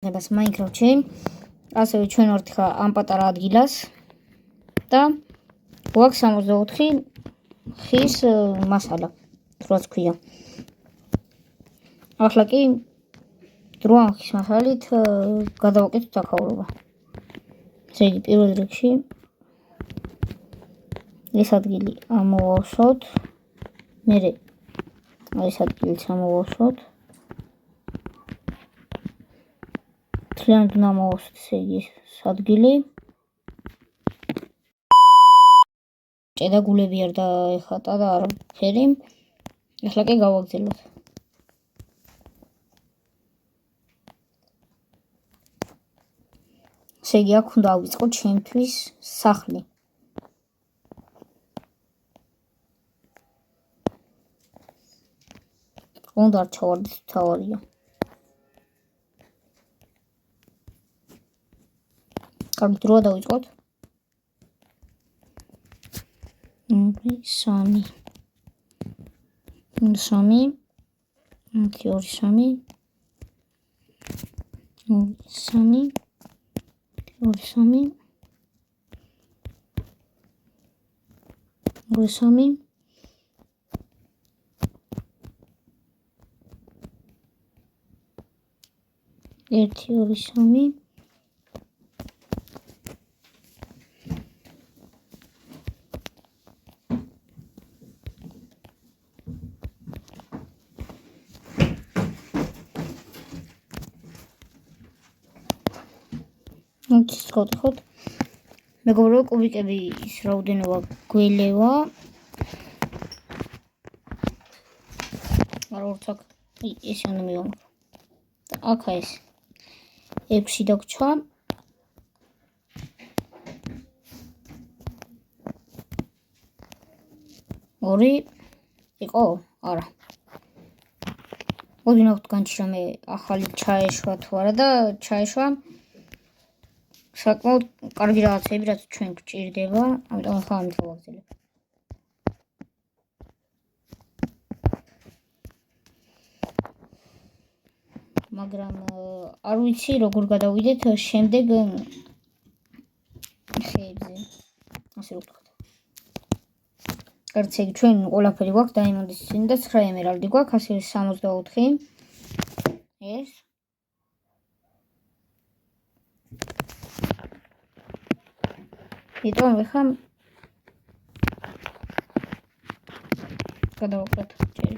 დებას Minecraft-ში. ასევე ჩვენ ვართ ხა ამ პატარა ადგილას და გვაქვს 64 ხის მასალა, რაც ქვია. ახლა კი დრო ამ ხის მასალით გადავაკეთოთ აქაურობა. ესე იგი, პირველ რიგში ეს ადგილი ამოვავსოთ, მერე ეს ადგილიც ამოვავსოთ. თლიანად უნდა ამოვავსოთ ესე იგი ეს ადგილი. ჭედა გულები არ დაეხატა და არაფერი. ახლა კი გავაგზავნოთ. ესე იგი, აქ უნდა ავიწყოთ ჩემთვის სახლი. უნდა არ ჩავარდეთ თავარია. კარგი, დროა დავიწყოთ. 3 3 2 Skotход. მეგობრო, კუბიკების რაოდენობა გველევა. არ ვორცაკ. ეს უნდა მივამკრო. აქა ეს 6 დაგჩვა. ორი იყო? არა. მოდი ნახოთ განჩი რამე ახალი ჩაეშვა თუ არა და ჩაეშვა. საკმაოდ კარგი რაღაცები, რაც ჩვენ გვჭირდება, ამიტომ ახლა ამით გავაგზავნებ. მაგრამ არ ვიცი როგორ გადავიდეთ შემდეგ ხეებზე. ასე ვთქვათ. კარგი, ჩვენ ყველაფერი გვაქვს, დაიმონდის წინ და 9 ემერალდი გვაქვს, ასევე 64. ეს იტომ ეხა გადავაკეთოთ ჯერი.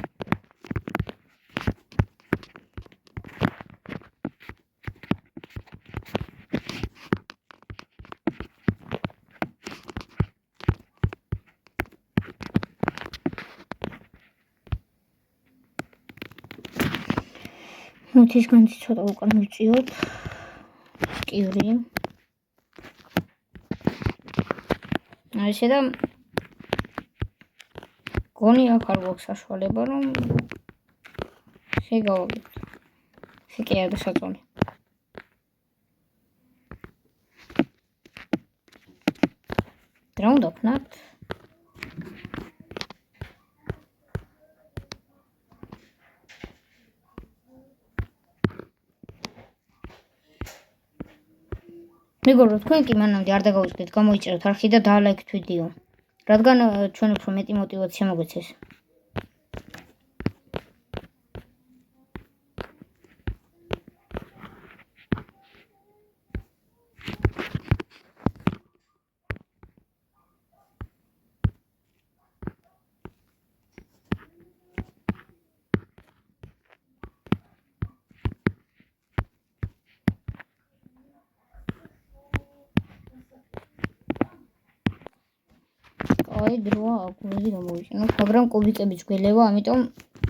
მოთის განცი ცოტა უკან მივწიოთ. სკივრი. ესე და გონი აქ არ გვაქვს საშუალება, რომ შეგავაგეთ. ესე კი არ დასაწონი. რა უნდა ვქნათ? მეგობრო, თქვენ კი მანამდე არ დაგავიწყდეთ, გამოიწეროთ არხი და დაალაიქეთ ვიდეო. რადგან ჩვენ უფრო მეტი мотивация მოგვეცეს. აი დროა აკვირდი გამოვიჭინოთ, მაგრამ კუბიკებიც გველევა, ამიტომ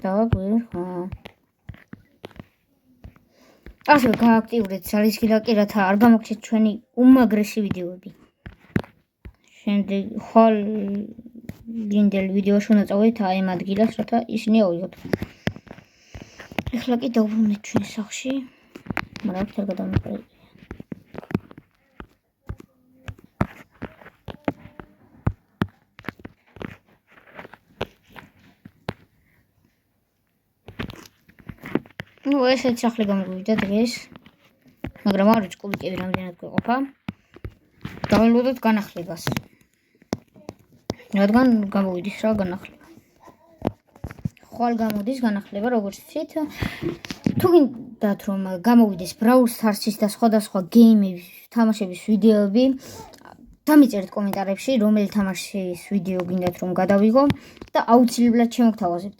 დავაკვირდო. ასე გააქტიურეთ ძალისხილაკი, რათა არ გამოგჩეთ ჩვენი უმაგრესი ვიდეოები. შემდეგ ხვალ გინდელ ვიდეოში უნდა წავედით აი ამ ადგილას, რათა ისინი ავიღოთ. ეხლა კი დავბრუნდით ჩვენ სახლში, მაგრამ აქ არ გადავმიყრებით. ну ესეც სახლი გამოგვივიდა დღეს. მაგრამ არ ვიცი კუბიკები რამდენად გვეყოფა. დაველოდოთ განახლებას. რადგან გამოვიდის რა განახლება. ხვალ გამოდის განახლება, როგორც იცით. თუ გინდათ რომ გამოვიდეს Brawl Stars-ის და სხვადასხვა გეიმების თამაშების ვიდეოები, დამიწერეთ კომენტარებში, რომელი თამაშის ვიდეო გინდათ რომ გადავიღო და აუცილებლად შემოგთავაზებთ.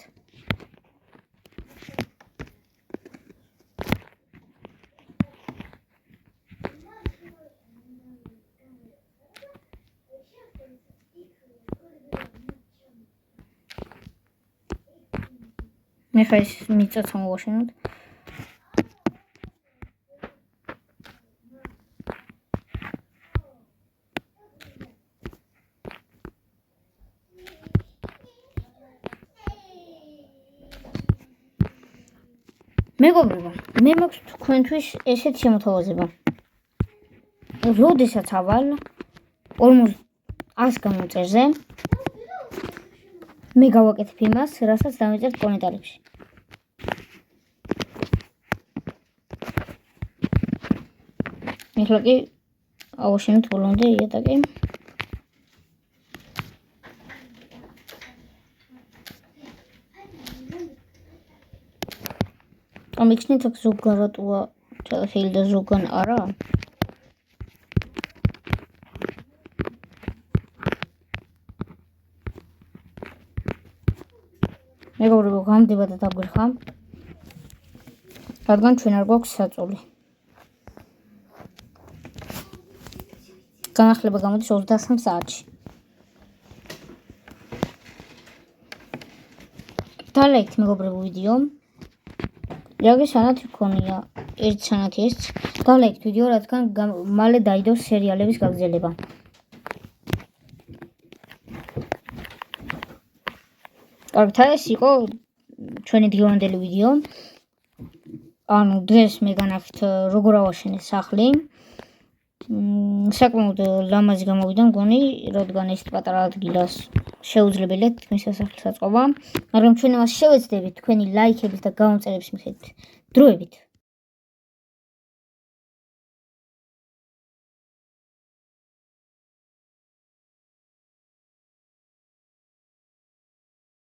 მე ხა ეს მიწაც მოვაშენოთ. მეგობრებო, მე მაქვს თქვენთვის ესეთ შემოთავაზება. როდესაც ავალ 40 გამოწერზე მე გავაკეთებ იმას, რასაც დამეწერთ კომენტარებში. ეხლა კი ავაშენოთ ბოლომდე იატაკი. ამიქნით აქ ზოგადადაა telefil და ზოგან არა. მეგობრებო, გამდება და დაგვირხა. რადგან ჩვენ არ გვაქვს საწოლი. განახლება გამოდის 23 საათში. დალაიქთ მეგობრებო ვიდეო. როგი სანათი გქონია, ერთ სანათი ეს. დალაიქთ ვიდეო, რადგან მალე დაიდოს სერიალების გაგრძელება. კარგით, ეს იყო ჩვენი დღევანდელი ვიდეო. ანუ დღეს მე განაქვთ როგორ ავაშენე სახლი. საკმაოდ ლამაზი გამოვიდა მგონი, რადგან ეს პატარა ადგილას შეუძლებელია თქვენი სასახლის აწყობა, მაგრამ ჩვენ ამას შევეცდებით თქვენი ლაიქების და გამომწერების მიხედვით. დროებით